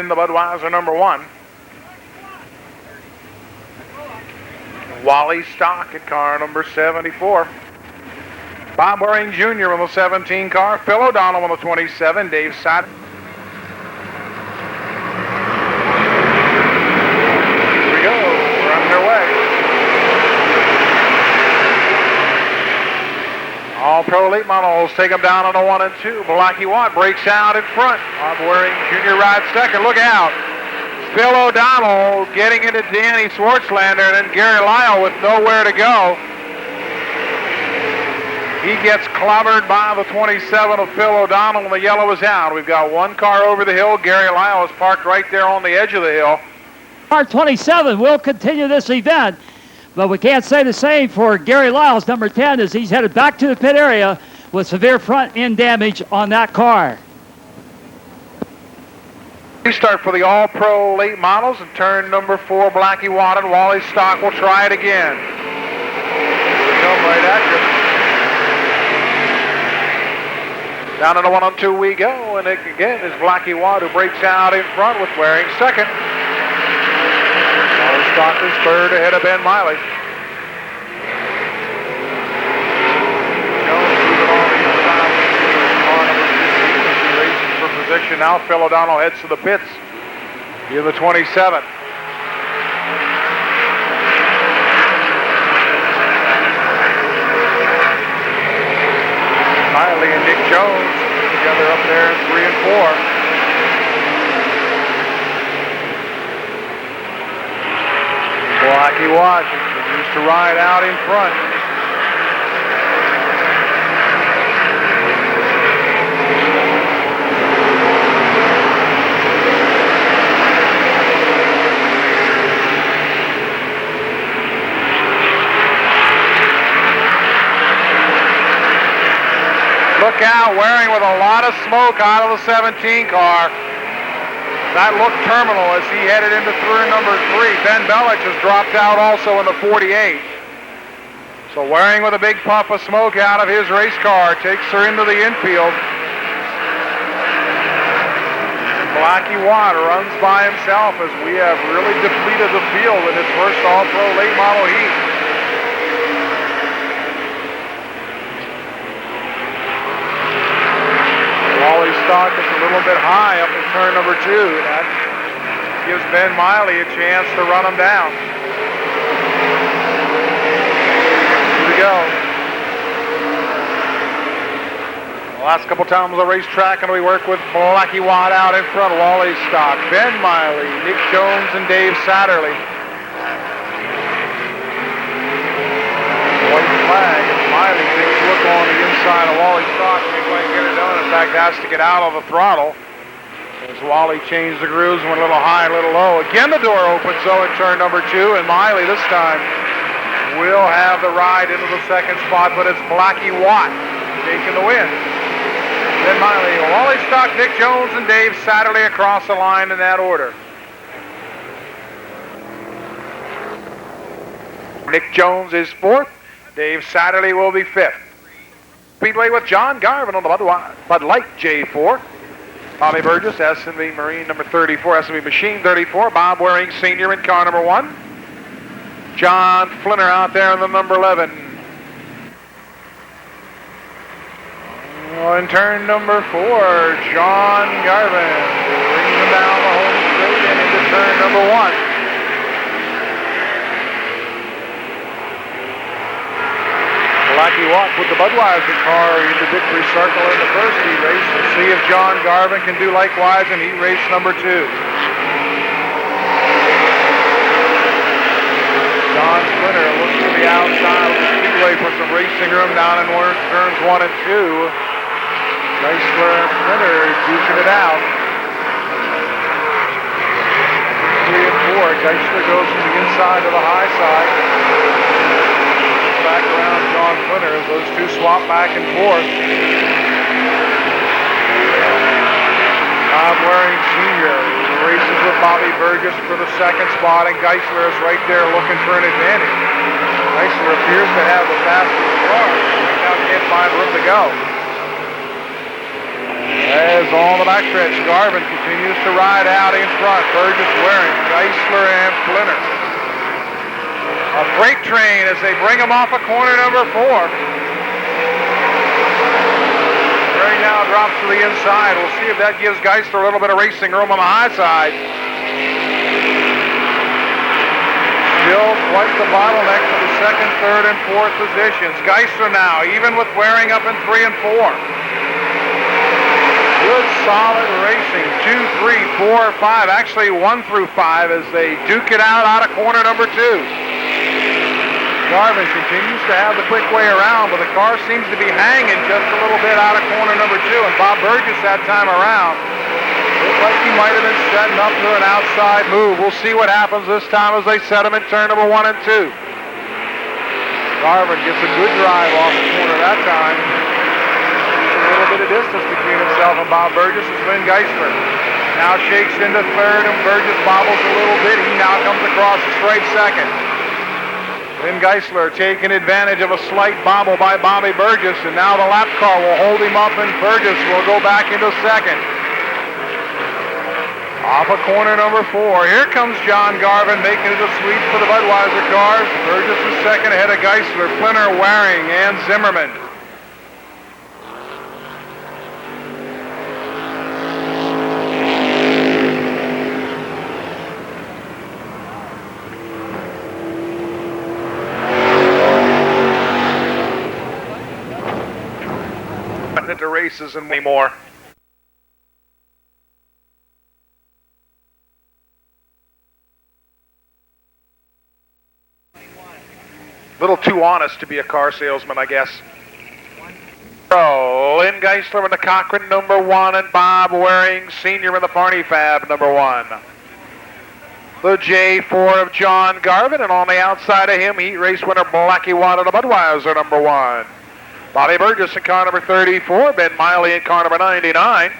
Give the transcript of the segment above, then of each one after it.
In the Budweiser number 1. Wally Stock at car number 74. Bob Waring Jr. on the 17 car. Phil O'Donnell on the 27. Dave Satter. Here we go. We're underway. All Pro Elite models take them down on a 1 and 2. Blackie Watt breaks out in front. Bob Waring Jr. rides second. Look out. Phil O'Donnell getting into Danny Swartzlander, and then Gary Lyle with nowhere to go. He gets clobbered by the 27 of Phil O'Donnell, and the yellow is out. We've got one car over the hill. Gary Lyle is parked right there on the edge of the hill. Car 27 will continue this event, but we can't say the same for Gary Lyles, number 10, as he's headed back to the pit area with severe front end damage on that car. Restart for the All-Pro late models in turn number 4. Blackie Watt and Wally Stock will try it again. Come right at you. Down in a 1 on 2 we go, and it again is Blackie Watt who breaks out in front with Waring second. Wally Stock is third ahead of Ben Miley. Position now. Phil O'Donnell heads to the pits. Here the 27. Miley and Nick Jones together up there in 3 and 4. Blackie Watt continues to ride out in front. Look out, Waring with a lot of smoke out of the 17 car. That looked terminal as he headed into turn number 3. Ben Bellich has dropped out also in the 48. So Waring with a big puff of smoke out of his race car takes her into the infield. Blackie Watt runs by himself as we have really depleted the field in his first All-Pro late model heat. Wally Stock is a little bit high up in turn number 2. That gives Ben Miley a chance to run him down. Here we go. The last couple times on the racetrack, and we work with Blackie Watt out in front. Wally Stock, Ben Miley, Nick Jones, and Dave Satterley. White flag. Miley takes a look on the inside of Wally Stock. Can't quite get it done. In fact, has to get out of the throttle. As Wally changed the grooves, went a little high, a little low. Again, the door opens, though, at turn number 2, and Miley this time will have the ride into the second spot, but it's Blackie Watt taking the win. Then Miley, Wally Stock, Nick Jones, and Dave Satterley across the line in that order. Nick Jones is 4th. Dave Satterley will be 5th. Speedway with John Garvin on the Bud Light J4. Bobby Burgess, S&V Marine number 34, S&V Machine 34. Bob Waring Sr. in car number 1. John Flinner out there in the number 11. In turn number 4, John Garvin brings him down the home straight and into turn number 1. Blackie Watt put the Budweiser car into victory circle in the first heat race. We'll see if John Garvin can do likewise in heat race number 2. John Splinter looks to the outside of the speedway for some racing room down in turns 1 and 2. Geisler and Splinter duking it out. 3 and 4. Geisler goes from the inside to the high side. Back around John Flinner as those two swap back and forth. Bob Waring Sr. races with Bobby Burgess for the second spot, and Geisler is right there looking for an advantage. Geisler appears to have the fastest car. Right now can't find room to go. As is on the backstretch. Garvin continues to ride out in front. Burgess, Waring, Geisler, and Flinner. A freight train as they bring him off of corner number 4. Waring now drops to the inside. We'll see if that gives Geisler a little bit of racing room on the high side. Still quite the bottleneck for the second, third, and fourth positions. Geisler now, even with Waring up in 3 and 4. Good, solid racing. 2, 3, 4, 5. Actually, 1 through 5 as they duke it out of corner number 2. Garvin continues to have the quick way around, but the car seems to be hanging just a little bit out of corner number 2. And Bob Burgess that time around looked like he might have been setting up to an outside move. We'll see what happens this time as they set him in turn number 1 and 2. Garvin gets a good drive off the corner that time. A little bit of distance between himself and Bob Burgess as Lynn Geisler now shakes into third, and Burgess bobbles a little bit. He now comes across the straight second. Lynn Geisler taking advantage of a slight bobble by Bobby Burgess, and now the lap car will hold him up, and Burgess will go back into second. Off of corner number 4. Here comes John Garvin making it a sweep for the Budweiser cars. Burgess is second ahead of Geisler, Flinner, Waring, and Zimmerman. Into races and more. Little too honest to be a car salesman, I guess. So, Lynn Geisler in the Cochran number 1, and Bob Waring Sr. in the Parney Fab number 1. The J4 of John Garvin, and on the outside of him, heat race winner Blackie Watt of the Budweiser number 1. Bobby Burgess in car number 34, Ben Miley in car number 99,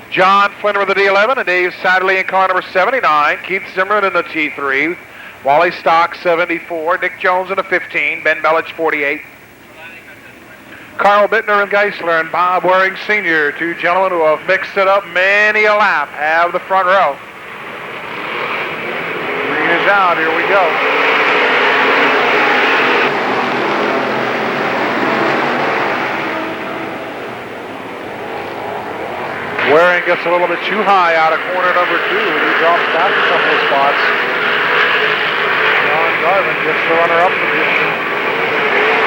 John Flinner with the D11, and Dave Sadley in car number 79, Keith Zimmerman in the T3, Wally Stock 74, Dick Jones in the 15, Ben Bellich 48, Carl Bittner and Geisler and Bob Waring Sr., 2 gentlemen who have mixed it up many a lap, have the front row. Green is out, here we go. Waring gets a little bit too high out of corner number 2. He drops back a couple of spots. John Garvin gets the runner-up position.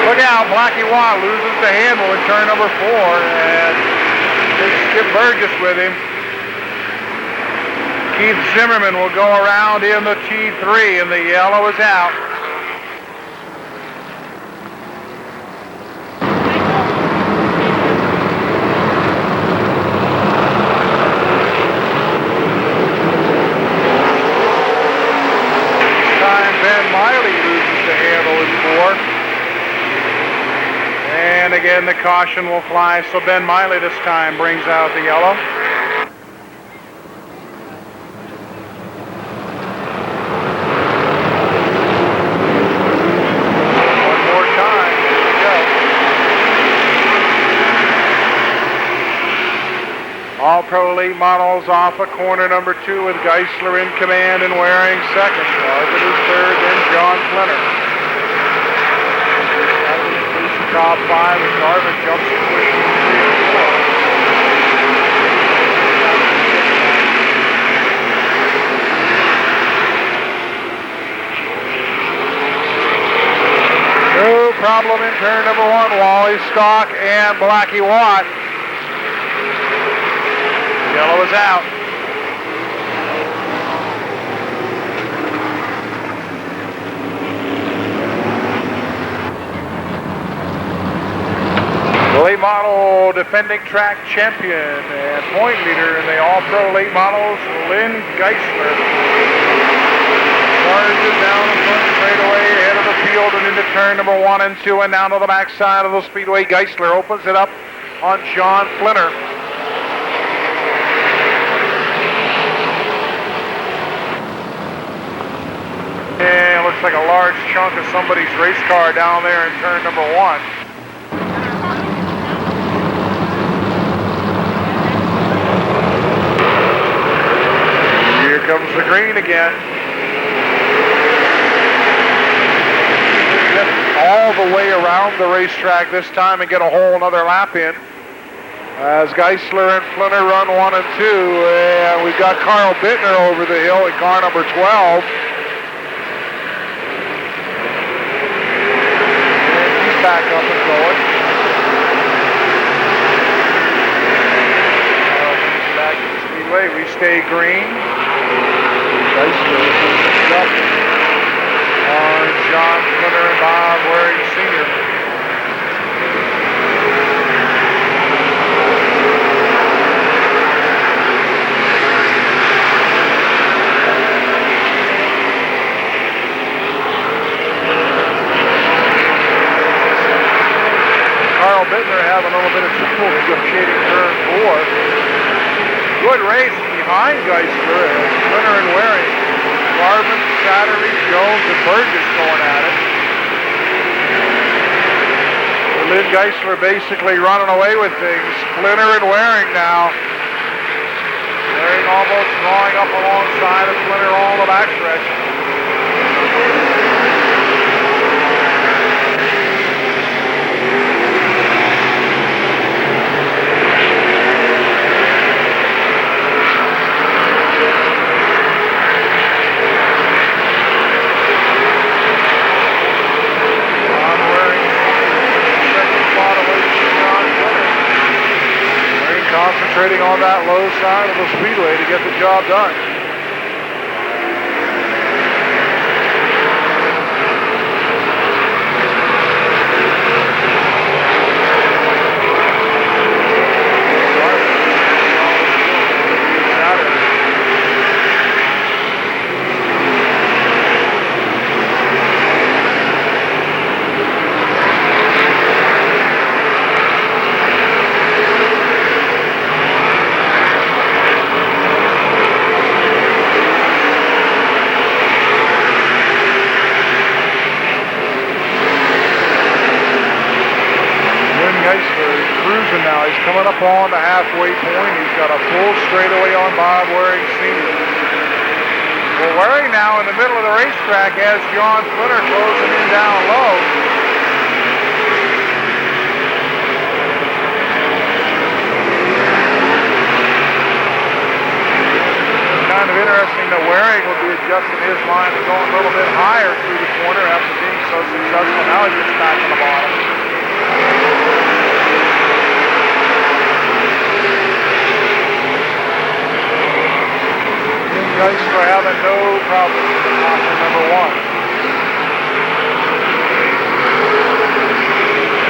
Look out, Blackie Watt loses the handle in turn number 4, and takes Skip Burgess with him. Keith Zimmerman will go around in the T3, and the yellow is out. And again, the caution will fly, so Ben Miley this time brings out the yellow. One more time, here we go. All Pro Elite models off of corner number 2 with Geisler in command and Waring second. Garvin is third, then John Flinner. Top 5 as Garvin jumps to position 3 and 4. No problem in turn number 1. Wally Stock and Blackie Watt. Yellow is out. Late model defending track champion and point leader in the All-Pro late models, Lynn Geisler. Charges down the front straightaway ahead of the field and into turn number 1 and 2, and down to the backside of the speedway. Geisler opens it up on John Flinner. And looks like a large chunk of somebody's race car down there in turn number 1. comes the green again. Get all the way around the racetrack this time and get a whole another lap in. As Geisler and Flinner run 1 and 2, and we've got Carl Bittner over the hill in car number 12. And he's back up and going. Back to the speedway. We stay green. Geisler picks up on John Flinner and Bob Waring Sr. Carl Bittner having a little bit of trouble negotiating turn 4. Good race behind Geisler as Flinner and Waring. Garvin, Satterley, Jones, and Burgess going at it. Lynn Geisler basically running away with things. Flinner and Waring now. Waring almost drawing up alongside of Flinner all the backstretch. Concentrating on that low side of the speedway to get the job done. Now he's coming up on the halfway point. He's got a full straightaway on Bob Waring Sr. Well, Waring now in the middle of the racetrack has John Flinner closing in down low. Kind of interesting that Waring will be adjusting his line and going a little bit higher through the corner after being so successful. Now he gets back to the bottom. Geisler having no problem with option number 1.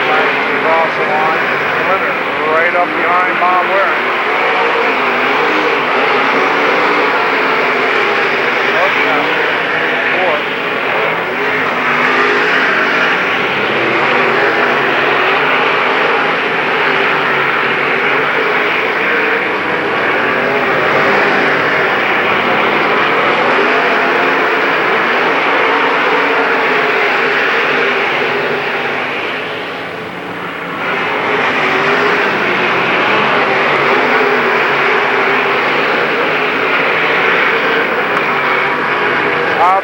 Back across the line, Flinner right up behind Bob Waring.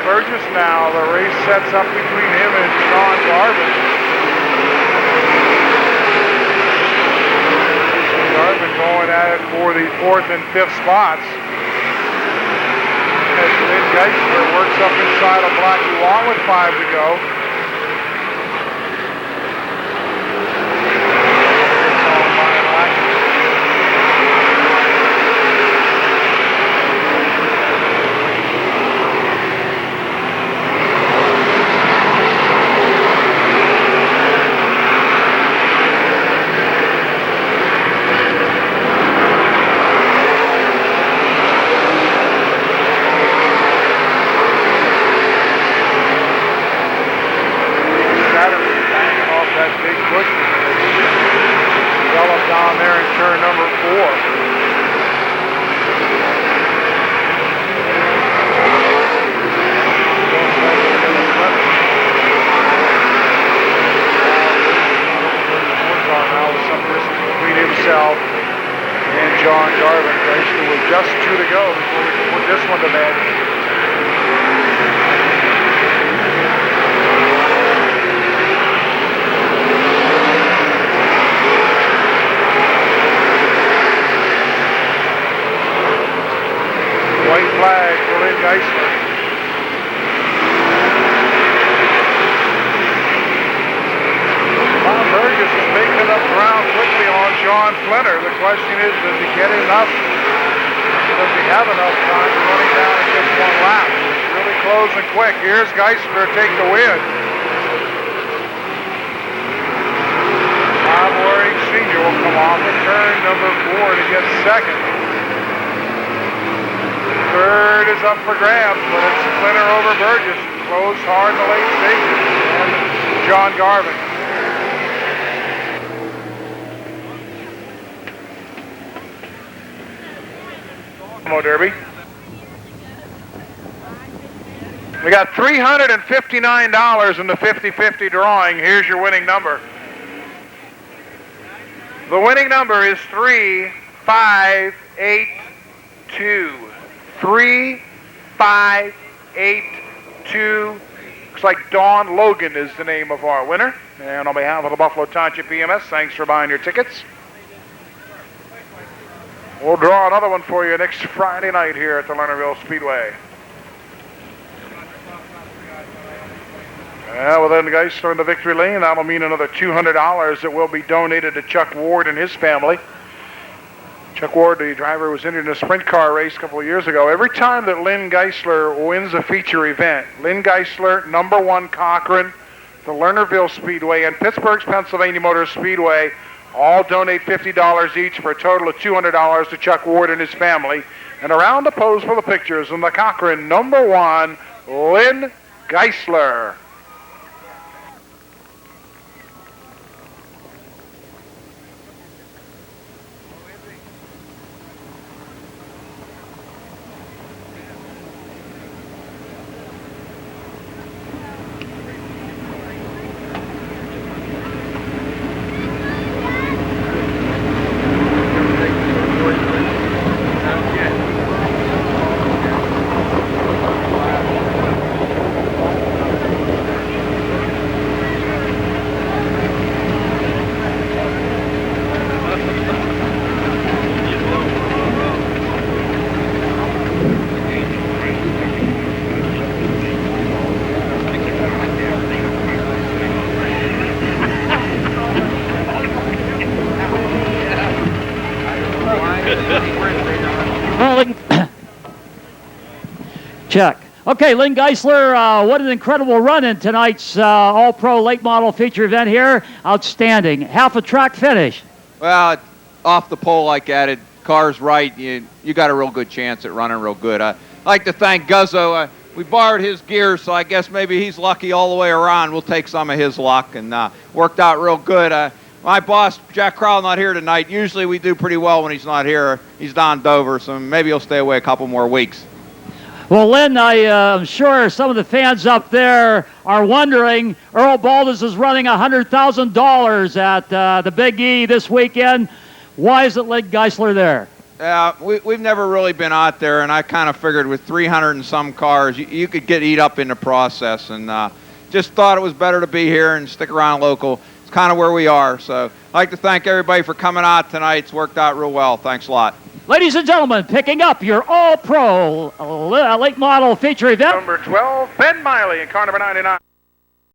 Burgess now, the race sets up between him and Sean Garvin. Garvin going at it for the 4th and 5th spots. As Lynn Geisler works up inside of Blackie Wong with 5 to go. John Garvin. Geisler with just 2 to go before we can put this one to bed. White flag for Lynn Geisler. Bob Burgess is making up ground quickly on Sean Flinner. The question is, does he get enough? Does he have enough time running down in just 1 lap? It's really closing quick. Here's Geisler to take the win. Bob Waring Sr. will come off at turn number 4 to get second. Third is up for grabs, but it's Flinner over Burgess. Closed hard in the late stages. And John Garvin. Derby. We got $359 in the 50-50 drawing. Here's your winning number. The winning number is 3582. 3582. Looks like Dawn Logan is the name of our winner. And on behalf of the Buffalo Township EMS, thanks for buying your tickets. We'll draw another one for you next Friday night here at the Lernerville Speedway. Well, then Geisler in the victory lane. That'll mean another $200 that will be donated to Chuck Ward and his family. Chuck Ward, the driver, was injured in a sprint car race a couple of years ago. Every time that Lynn Geisler wins a feature event, Lynn Geisler, number 1 Cochran, the Lernerville Speedway, and Pittsburgh's Pennsylvania Motor Speedway all donate $50 each for a total of $200 to Chuck Ward and his family. And around to pose for the pictures in the Cochran, number 1, Lynn Geisler. Check. Okay, Lynn Geisler, what an incredible run in tonight's All-Pro Late Model feature event here. Outstanding. Half a track finish. Well, off the pole like that, car's right, you got a real good chance at running real good. I'd like to thank Guzzo. We borrowed his gear, so I guess maybe he's lucky all the way around. We'll take some of his luck, and worked out real good. My boss, Jack Crowell, not here tonight. Usually we do pretty well when he's not here. He's down Dover, so maybe he'll stay away a couple more weeks. Well, Lynn, I'm sure some of the fans up there are wondering, Earl Baldus is running $100,000 at the Big E this weekend. Why isn't Lynn Geisler there? We've never really been out there, and I kind of figured with 300 and some cars, you could get eat up in the process, and just thought it was better to be here and stick around local. It's kind of where we are, so I'd like to thank everybody for coming out tonight. It's worked out real well. Thanks a lot. Ladies and gentlemen, picking up your All-Pro Late Model feature event. Number 12, Ben Miley in car number 99.